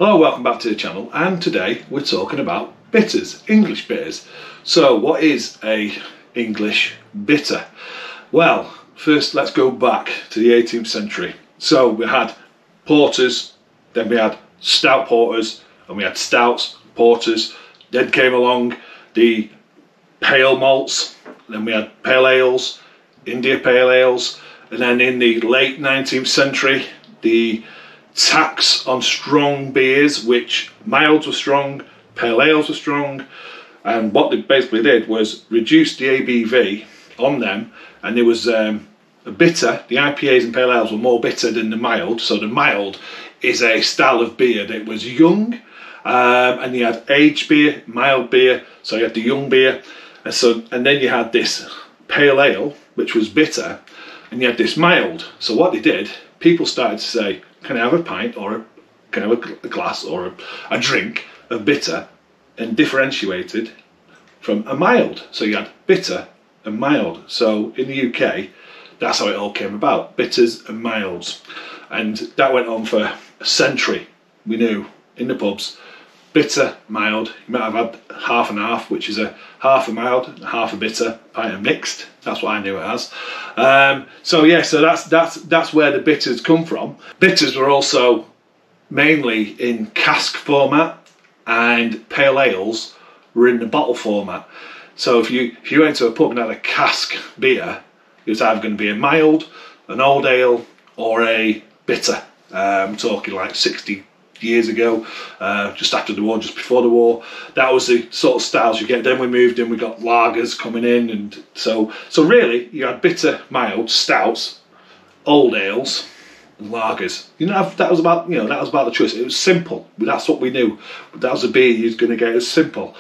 Hello, welcome back to the channel, and today we're talking about bitters, English bitters. So what is a English bitter? Well, first let's go back to the 18th century. So we had porters, then we had stout porters, and we had stouts, porters. Then came along the pale malts, then we had pale ales, India pale ales, and then in the late 19th century the tax on strong beers, which milds were strong, pale ales were strong, and what they basically did was reduce the ABV on them, and there was a bitter. The IPAs and pale ales were more bitter than the mild. So the mild is a style of beer that was young, and you had aged beer, mild beer, so you had the young beer, and then you had this pale ale which was bitter, and you had this mild. So what they did, people started to say, can I have a pint, or can I have a glass or a drink of bitter, and differentiated from a mild. So you had bitter and mild. So in the UK, that's how it all came about, bitters and milds. And that went on for a century. We knew in the pubs, bitter, mild. You might have had half and half, which is a half a mild, half a bitter, pint of mixed. That's what I knew it as. So that's where the bitters come from. Bitters were also mainly in cask format, and pale ales were in the bottle format. So if you went to a pub and had a cask beer, it was either going to be a mild, an old ale, or a bitter. I'm talking like 60 years ago, just after the war, just before the war. That was the sort of styles you get. Then we moved in, we got lagers coming in, and so really you had bitter, mild, stouts, old ales, and lagers. That was about the choice. It was simple. That's what we knew. That was a beer you was going to get. It was simple.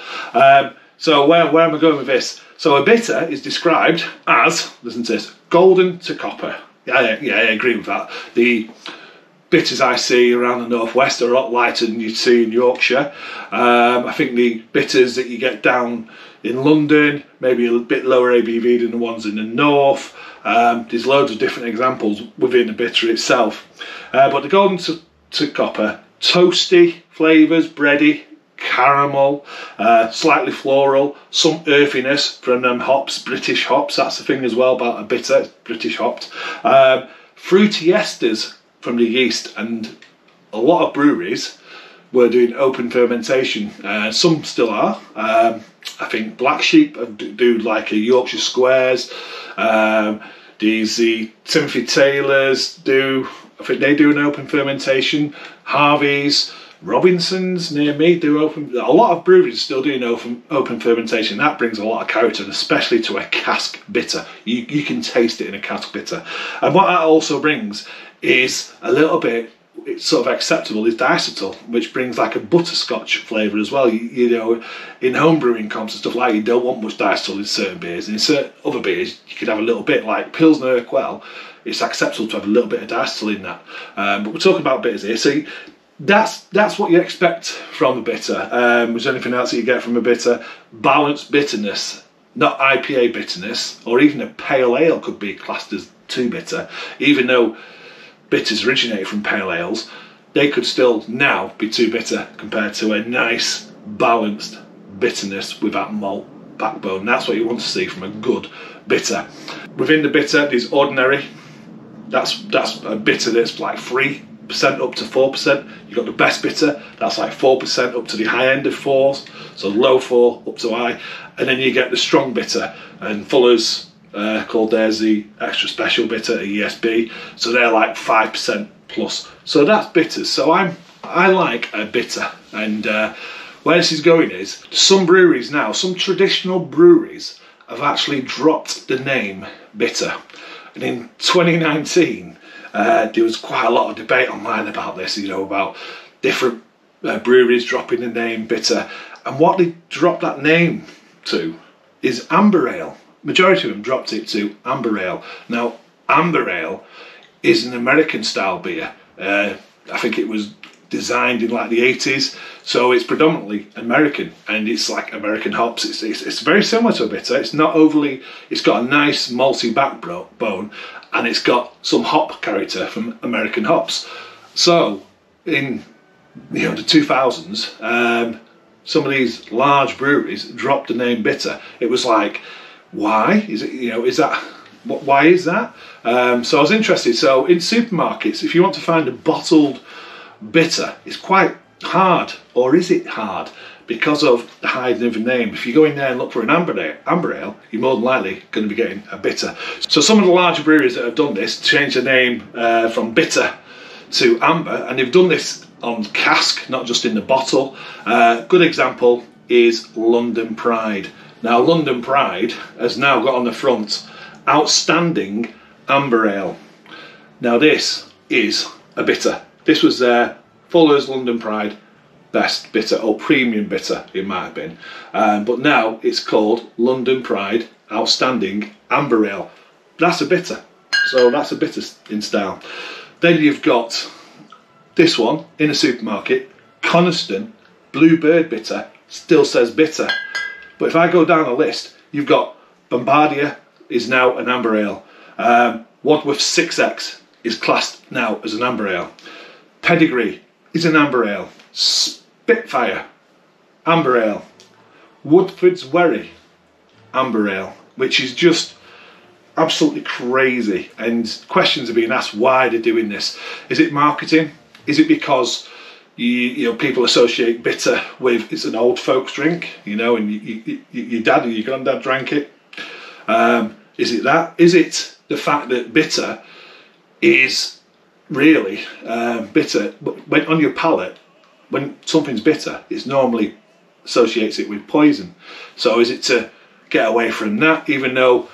So where am I going with this? So a bitter is described as, listen to this, golden to copper. Yeah, I agree with that. The bitters I see around the northwest are a lot lighter than you'd see in Yorkshire. I think the bitters that you get down in London, maybe a bit lower ABV than the ones in the north. There's loads of different examples within the bitter itself. But the golden to copper, toasty flavours, bready, caramel, slightly floral, some earthiness from them hops, British hops. That's the thing as well about a bitter, it's British hopped. Fruity esters from the yeast, and a lot of breweries were doing open fermentation. Some still are. I think Black Sheep do like a Yorkshire Squares. The Timothy Taylors do. I think they do an open fermentation. Harvey's, Robinson's near me do open. A lot of breweries are still doing open fermentation. That brings a lot of character, especially to a cask bitter. You can taste it in a cask bitter, and what that also brings is a little bit, it's sort of acceptable, is diacetyl, which brings like a butterscotch flavour as well. You know, in homebrewing comps and stuff like that, you don't want much diacetyl in certain beers, and in certain other beers you could have a little bit, like Pilsner Urquell. It's acceptable to have a little bit of diacetyl in that. But we're talking about bitters here, so that's what you expect from a bitter. Is there anything else that you get from a bitter? Balanced bitterness, not IPA bitterness, or even a pale ale could be classed as too bitter, even though bitters originated from pale ales. They could still now be too bitter compared to a nice balanced bitterness with that malt backbone. That's what you want to see from a good bitter. Within the bitter, there's ordinary. That's a bitter that's like 3% up to 4%. You've got the best bitter, that's like 4% up to the high end of 4s, so low 4 up to high, and then you get the strong bitter, and Fuller's called theirs the extra special bitter, a ESB, so they're like 5% plus. So that's bitters. So I like a bitter, and where this is going is some breweries now, some traditional breweries have actually dropped the name bitter, and in 2019 there was quite a lot of debate online about this, about different breweries dropping the name bitter, and what they dropped that name to is amber ale. Majority of them dropped it to amber ale. Now, amber ale is an American style beer. I think it was designed in like the 80s, so it's predominantly American, and it's like American hops. It's very similar to a bitter. It's not overly, it's got a nice malty backbone, and it's got some hop character from American hops. So in you know, the 2000s, some of these large breweries dropped the name bitter. It was like, why is it, you know, is that, why is that? So I was interested. So in supermarkets, if you want to find a bottled bitter, it's quite hard. Or is it hard? Because of the hiding of a name. If you go in there and look for an amber ale, you're more than likely going to be getting a bitter. So some of the larger breweries that have done this change the name from bitter to amber, and they've done this on cask, not just in the bottle. Good example is London Pride. Now London Pride has now got on the front outstanding amber ale. Now this is a bitter. This was their Fuller's London Pride best bitter, or premium bitter it might have been, but now it's called London Pride Outstanding Amber Ale. That's a bitter, so that's a bitter in style. Then you've got this one in a supermarket, Coniston Bluebird Bitter, still says bitter. But if I go down the list, you've got Bombardier is now an amber ale, Wadworth 6X is classed now as an amber ale, Pedigree is an amber ale, Spitfire, amber ale, Woodford's Wherry, amber ale, which is just absolutely crazy. And questions are being asked why they're doing this. Is it marketing? Is it because you know, people associate bitter with it's an old folks drink, you know, and your dad or your granddad drank it? Is it that? Is it the fact that bitter is really bitter, but when on your palate, when something's bitter, it's normally associates it with poison. So is it to get away from that, even though,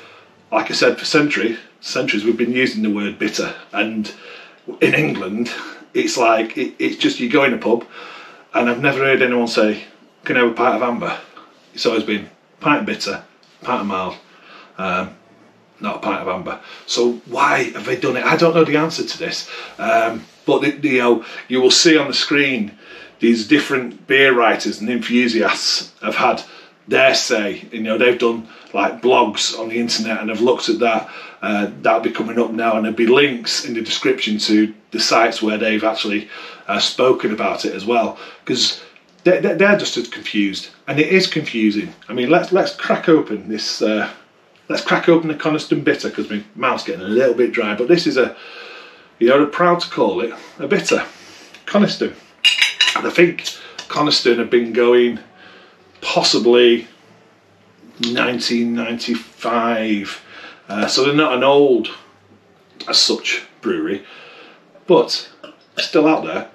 like I said, for centuries we've been using the word bitter, and in England it's like it's just, you go in a pub and I've never heard anyone say, can I have a pint of amber? It's always been pint of bitter, pint of mild, not a pint of amber. So why have they done it? I don't know the answer to this, but you know, you will see on the screen these different beer writers and enthusiasts have had their say. You know, they've done like blogs on the internet and have looked at that. That'll be coming up now, and there'll be links in the description to the sites where they've actually spoken about it as well, because they're just as confused, and it is confusing. I mean, let's crack open this. Let's crack open the Coniston bitter, because my mouth's getting a little bit dry. But this is a, you know, I'm proud to call it a bitter, Coniston. And I think Coniston have been going possibly 1995, so they're not an old as such brewery, but still out there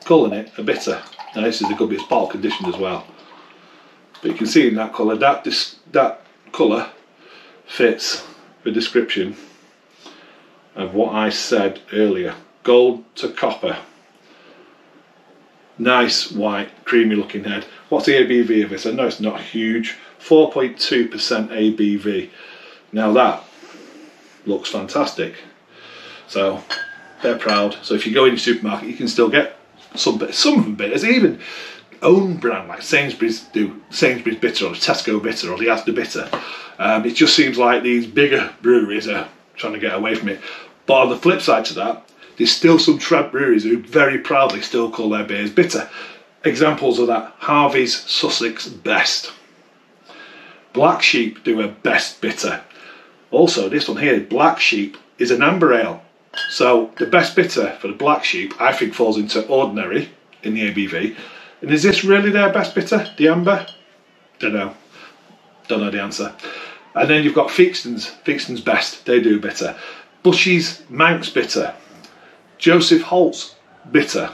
calling it a bitter. Now this is a good bit, it's bottle conditioned as well, but you can see in that colour, that colour fits the description of what I said earlier. Gold to copper. Nice white creamy looking head. What's the ABV of this? I know it's not huge, 4.2% ABV. Now that looks fantastic, so they're proud. So if you go in the supermarket, you can still get some of them bitters, even own brand like Sainsbury's do Sainsbury's bitter, or the Tesco bitter, or the Asda bitter. It just seems like these bigger breweries are trying to get away from it. But on the flip side to that, there's still some trad breweries who very proudly still call their beers bitter. Examples of that: Harvey's Sussex Best. Black Sheep do a best bitter. Also, this one here, Black Sheep, is an amber ale. So the best bitter for the Black Sheep, I think, falls into ordinary in the ABV. And is this really their best bitter, the amber? Don't know the answer. And then you've got Feakston's Best, they do bitter. Bushy's Manx bitter. Joseph Holt's bitter.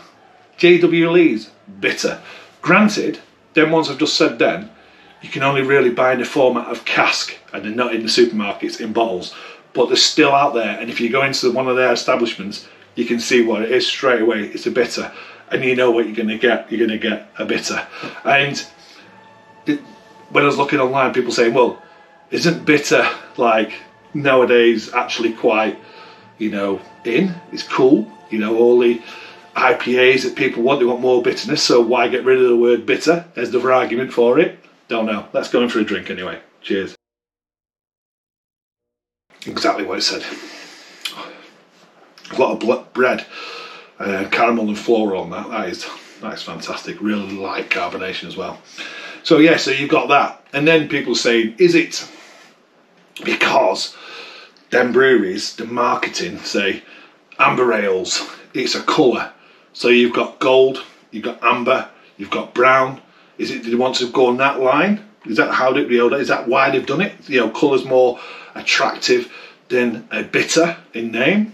J.W. Lee's bitter. Granted, them ones I've just said then, you can only really buy in the format of cask, and they're not in the supermarkets in bottles, but they're still out there, and if you go into one of their establishments, you can see what it is straight away. It's a bitter, and you know what you're going to get. You're going to get a bitter. And when I was looking online, people saying, well, isn't bitter like nowadays actually quite, you know, it's cool, you know, all the IPAs that people want, they want more bitterness, so why get rid of the word bitter? There's the argument for it. Don't know. Let's go in for a drink anyway. Cheers. Exactly what it said. A lot of bread. caramel and floral on that. That is fantastic. Really light carbonation as well. So yeah, so you've got that. And then people saying, is it because them breweries, the marketing, say amber ales, it's a colour. So you've got gold, you've got amber, you've got brown. Is it, do they want to go on that line? Is that how they, is that why they've done it? You know, colour's more attractive than a bitter in name?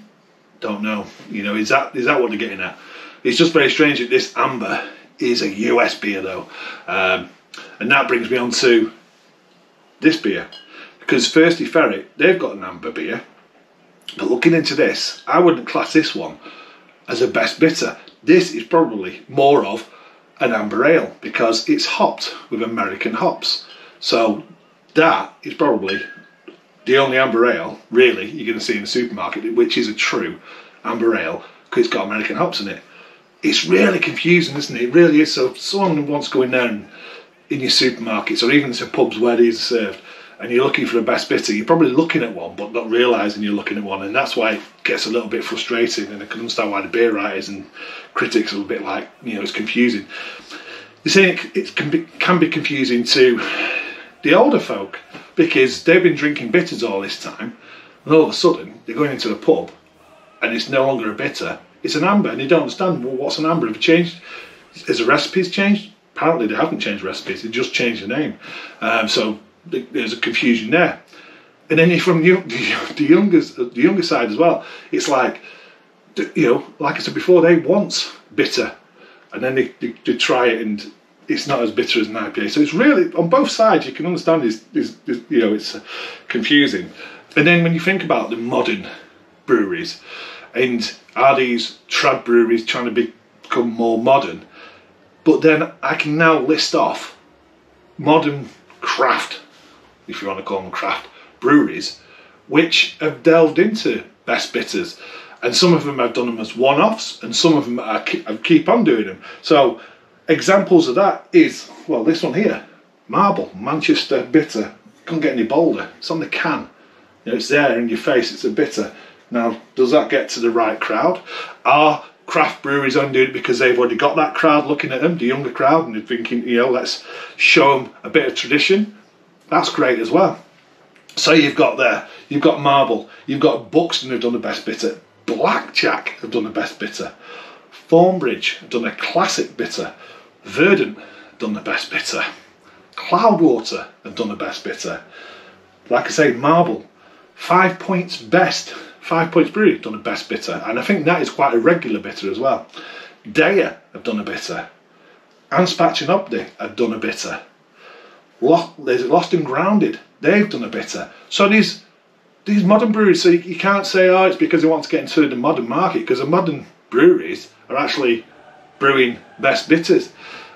Don't know. You know, is that what they're getting at? It's just very strange that this amber is a US beer though. And that brings me on to this beer. Because Thirsty Ferret, they've got an amber beer. But looking into this, I wouldn't class this one as a best bitter. This is probably more of an amber ale because it's hopped with American hops. So that is probably the only amber ale, really, you're going to see in the supermarket, which is a true amber ale because it's got American hops in it. It's really confusing, isn't it? It really is. So if someone wants to go in there and in your supermarkets or even to pubs where these are served and you're looking for a best bitter, you're probably looking at one but not realising you're looking at one, and that's why it gets a little bit frustrating. And I can understand why the beer writers and critics are a bit like, you know, it's confusing. You're saying it can be confusing to the older folk because they've been drinking bitters all this time and all of a sudden they're going into a pub and it's no longer a bitter, it's an amber, and you don't understand, well, what's an amber? Have it changed? Has the recipes changed? Apparently they haven't changed recipes, they just changed the name. So there's a confusion there. And then from the younger side as well, it's like, you know, like I said before, they want bitter, and then they try it and it's not as bitter as an IPA. So it's really, on both sides, you can understand this you know, it's confusing. And then when you think about the modern breweries, and are these trad breweries trying to become more modern? But then I can now list off modern craft, if you want to call them craft, breweries, which have delved into best bitters. And some of them have done them as one-offs, and some of them keep on doing them. So examples of that is, well, this one here, Marble, Manchester Bitter. Couldn't get any bolder. It's on the can. You know, it's there in your face, it's a bitter. Now, does that get to the right crowd? Are craft breweries only doing it because they've already got that crowd looking at them, the younger crowd, and they're thinking, you know, let's show them a bit of tradition? That's great as well. So you've got there, you've got Marble, you've got Buxton who've done the best bitter, Blackjack have done the best bitter, Thornbridge have done a classic bitter, Verdant have done the best bitter, Cloudwater have done the best bitter. Like I say, Marble, 5 Points Best, 5 Points Brewery have done a best bitter, and I think that is quite a regular bitter as well. Daya have done a bitter, Anspach and Obdi have done a bitter. There's Lost and Grounded, they've done a bitter. So these modern breweries, so you can't say, oh, it's because they want to get into the modern market, because the modern breweries are actually brewing best bitters.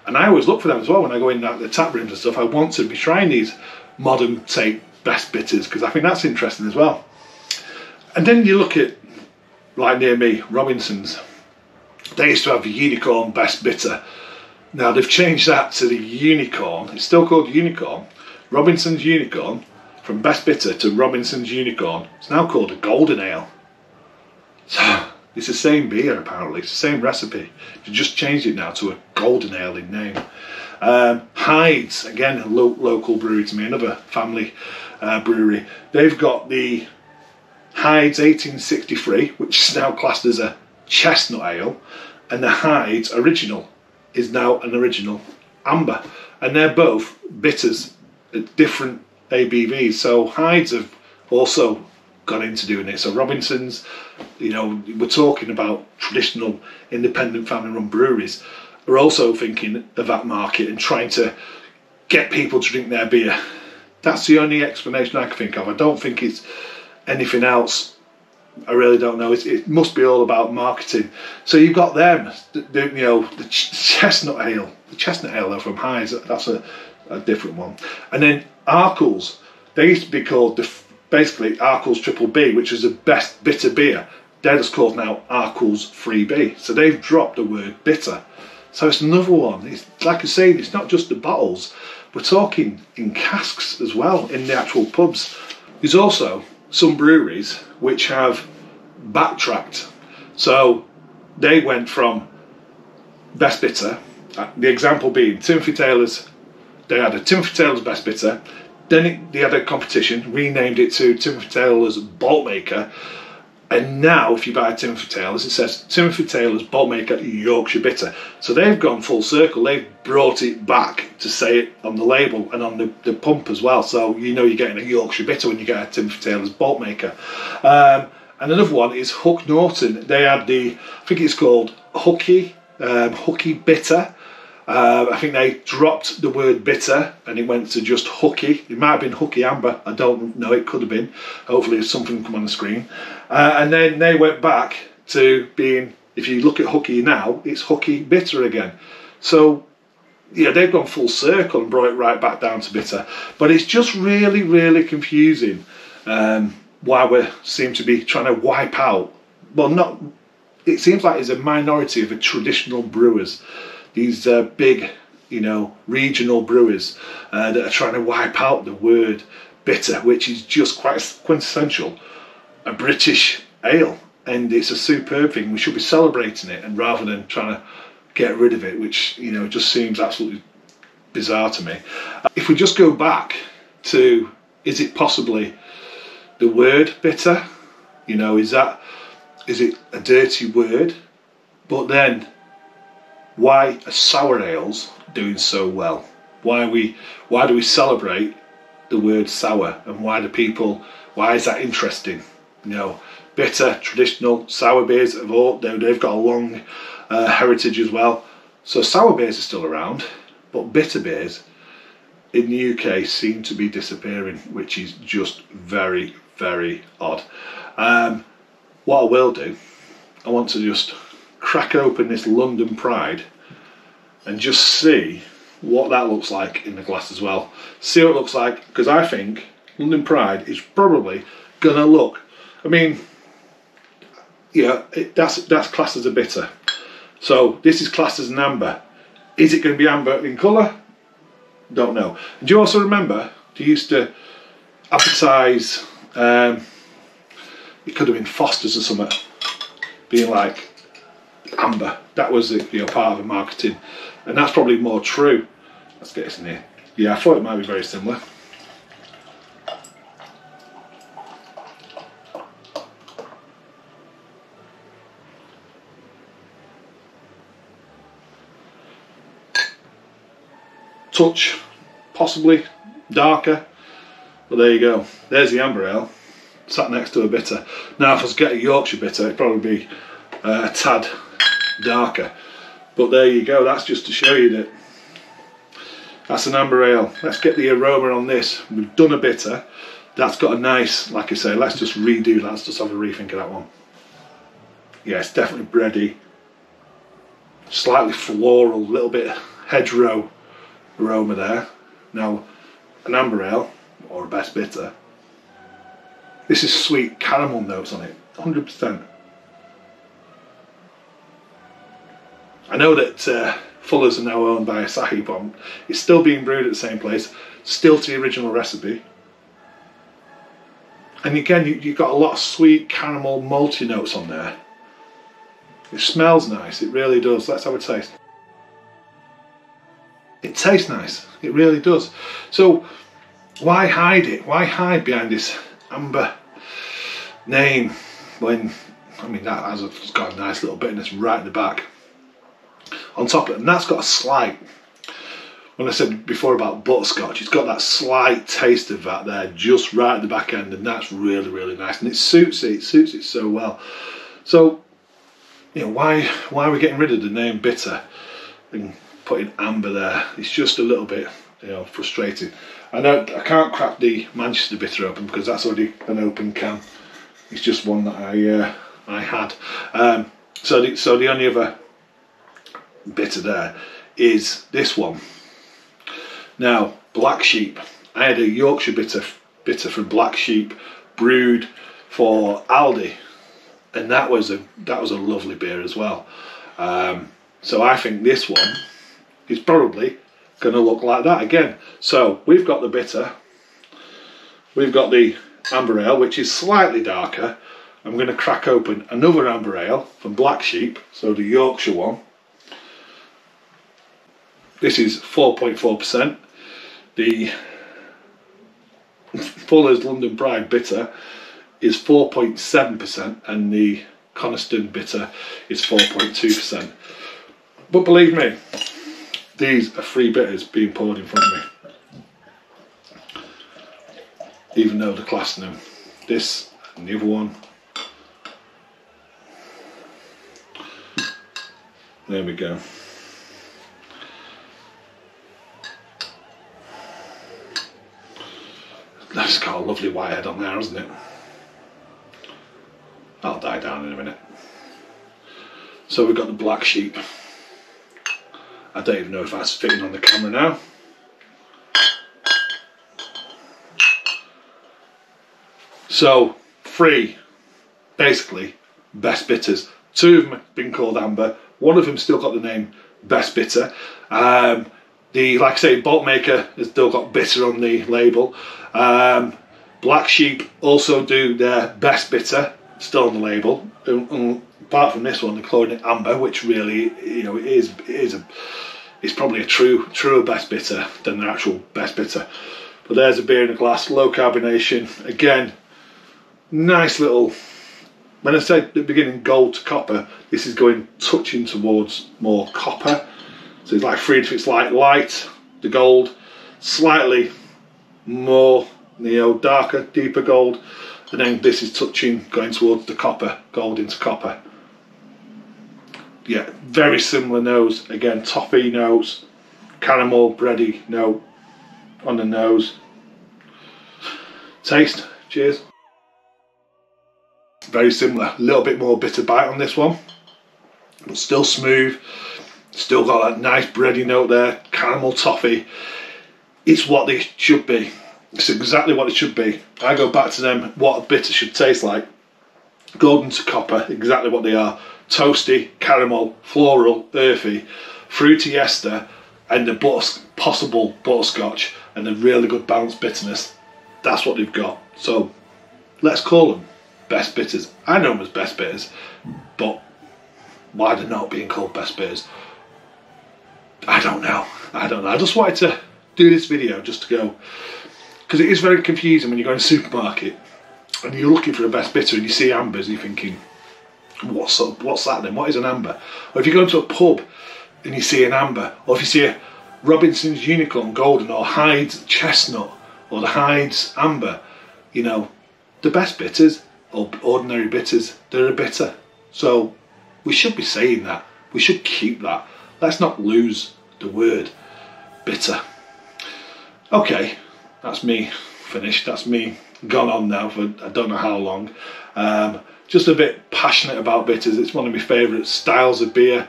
And I always look for them as well when I go in the tap rooms and stuff. I want to be trying these modern, say, best bitters, because I think that's interesting as well. And then you look at, like near me, Robinson's. They used to have the Unicorn Best Bitter. Now they've changed that to the Unicorn. It's still called Unicorn. Robinson's Unicorn, from Best Bitter to Robinson's Unicorn. It's now called a Golden Ale. So it's the same beer apparently, it's the same recipe. You just changed it now to a Golden Ale in name. Hyde's, again a local brewery to me, another family brewery. They've got the Hyde's 1863, which is now classed as a chestnut ale, and the Hyde's original is now an original amber, and they're both bitters at different ABVs. So Hyde's have also gone into doing it. So Robinson's, you know, we're talking about traditional independent family run breweries, are also thinking of that market and trying to get people to drink their beer. That's the only explanation I can think of. I don't think it's anything else. I really don't know. It must be all about marketing. So you've got them, you know, the chestnut ale. The chestnut ale from Hyde's, that's a different one. And then Arkell's, they used to be called basically Arkell's Triple B, which is the best bitter beer. They're just called now Arkell's 3B. So they've dropped the word bitter. So it's another one. It's, like I say, it's not just the bottles. We're talking in casks as well, in the actual pubs. There's also some breweries which have backtracked. So they went from best bitter, the example being Timothy Taylor's, they had a Timothy Taylor's best bitter, then they had a competition, renamed it to Timothy Taylor's Boltmaker, and now if you buy Timothy Taylor's, it says Timothy Taylor's Boltmaker Yorkshire Bitter. So they've gone full circle, they've brought it back to say it on the label and on the pump as well, so you know you're getting a Yorkshire Bitter when you get a Timothy Taylor's Boltmaker. And another one is Hook Norton. They had the, I think it's called Hooky Bitter. I think they dropped the word bitter and it went to just hooky. It might have been hooky amber, I don't know, it could have been. Hopefully something come on the screen. And then they went back to being, if you look at hooky now, it's hooky bitter again. So yeah, they've gone full circle and brought it right back down to bitter. But it's just really, really confusing why we seem to be trying to wipe out, well, not, it seems like it's a minority of the traditional brewers, these big, you know, regional brewers that are trying to wipe out the word bitter, which is just quite quintessential a British ale, and it's a superb thing. We should be celebrating it, and rather than trying to get rid of it, which, you know, just seems absolutely bizarre to me. If we just go back to, is it possibly the word bitter? You know, is it a dirty word? But then, why are sour ales doing so well? Why do we celebrate the word sour, and why is that interesting? You know, bitter, traditional, sour beers have all, they've got a long heritage as well. So sour beers are still around, but bitter beers in the UK seem to be disappearing, which is just very, very odd. What I will do, I want to just crack open this London Pride and just see what that looks like in the glass as well. See what it looks like, because I think London Pride is probably gonna look, I mean, yeah, that's classed as a bitter. So this is classed as an amber. Is it going to be amber in colour? Don't know. And do you also remember they used to advertise, it could have been Foster's or something, being like amber. That was the, you know, part of the marketing, and that's probably more true. Let's get this in here. Yeah, I thought it might be very similar. Touch possibly darker, but there you go. There's the amber ale sat next to a bitter. Now if I was to get a Yorkshire bitter, it'd probably be a tad darker, but there you go. That's just to show you that that's an amber ale. Let's get the aroma on this. We've done a bitter, that's got a nice, like I say, let's just redo that. Let's just have a rethink of that one. Yeah, it's definitely bready, slightly floral, a little bit hedgerow aroma there. Now an amber ale or a best bitter, this is sweet caramel notes on it, 100%. I know that Fuller's are now owned by Asahi, but it's still being brewed at the same place, still to the original recipe. And again, you've got a lot of sweet caramel malty notes on there. It smells nice, it really does. Let's have a taste. It tastes nice, it really does. So why hide it? Why hide behind this amber name when, I mean, that has got a nice little bitterness right in the back on top of it, and that's got a slight, when I said before about butterscotch, it's got that slight taste of that there just right at the back end, and that's really, really nice, and it suits it so well. So, you know, why are we getting rid of the name bitter and putting amber there? It's just a little bit, you know, frustrating. I know I can't crack the Manchester bitter open because that's already an open can. It's just one that I had. So the only other bitter there is this one. Now, Black Sheep. I had a Yorkshire bitter from Black Sheep brewed for Aldi, and that was a lovely beer as well. So I think this one is probably going to look like that again. So we've got the bitter, we've got the amber ale, which is slightly darker, I'm going to crack open another amber ale from Black Sheep, so the Yorkshire one. This is 4.4%. The Fuller's London Pride bitter is 4.7%, and the Coniston bitter is 4.2%. But believe me, these are free bitters being poured in front of me, even though they're classing them. This and the other one. There we go. That's got a lovely white head on there, hasn't it? I'll die down in a minute. So we've got the Black Sheep. I don't even know if that's fitting on the camera now. So, three, basically, best bitters. Two of them have been called amber. One of them still got the name best bitter. The, like I say, Bolt Maker has still got bitter on the label. Black Sheep also do their best bitter, still on the label. Apart from this one, they're calling it amber, which really, you know, it's probably a truer best bitter than their actual best bitter. But there's a beer in a glass, low carbonation. Again, nice little. When I said at the beginning gold to copper, this is going touching towards more copper. So it's like it's like light, the gold, slightly more, you know, darker, deeper gold, and then this is touching, going towards the copper, gold into copper. Yeah, very similar nose. Again, toffee nose, caramel, bready note on the nose. Taste, cheers. Very similar, a little bit more bitter bite on this one, but still smooth. Still got that nice bready note there, caramel toffee. It's what they should be. It's exactly what it should be. I go back to them, what a bitter should taste like. Golden to copper, exactly what they are. Toasty, caramel, floral, earthy, fruity ester, and the possible butterscotch, and a really good balanced bitterness. That's what they've got. So let's call them best bitters. I know them as best bitters, but why they're not being called best bitters, I don't know. I just wanted to do this video just to go, because it is very confusing when you go in a supermarket and you're looking for a best bitter and you see ambers and you're thinking, what's that then? What is an amber? Or if you go into a pub and you see an amber, or if you see a Robinson's Unicorn Golden or Hyde's Chestnut or the Hyde's Amber, you know, the best bitters or ordinary bitters, they're a bitter. So we should be saying that. We should keep that. Let's not lose the word bitter. Okay, that's me finished. That's me gone on now for I don't know how long. Just a bit passionate about bitters. It's one of my favourite styles of beer,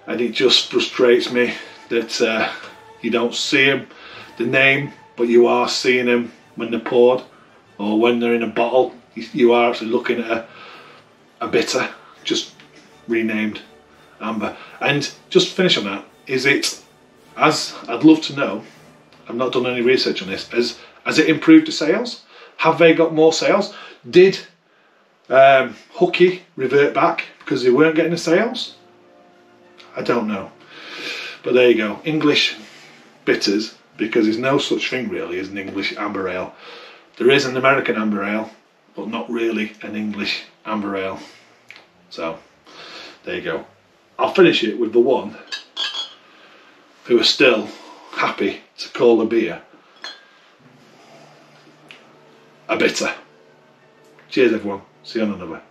and it just frustrates me that you don't see them, the name, but you are seeing them when they're poured or when they're in a bottle. You are actually looking at a bitter, just renamed amber. And just to finish on that, is it, as I'd love to know, I've not done any research on this, has it improved the sales? Have they got more sales? Did Hooky revert back because they weren't getting the sales? I don't know. But there you go, English bitters, because there's no such thing really as an English amber ale. There is an American amber ale, but not really an English amber ale. So there you go. I'll finish it with the one who are still happy to call a beer a bitter. Cheers everyone, see you on another.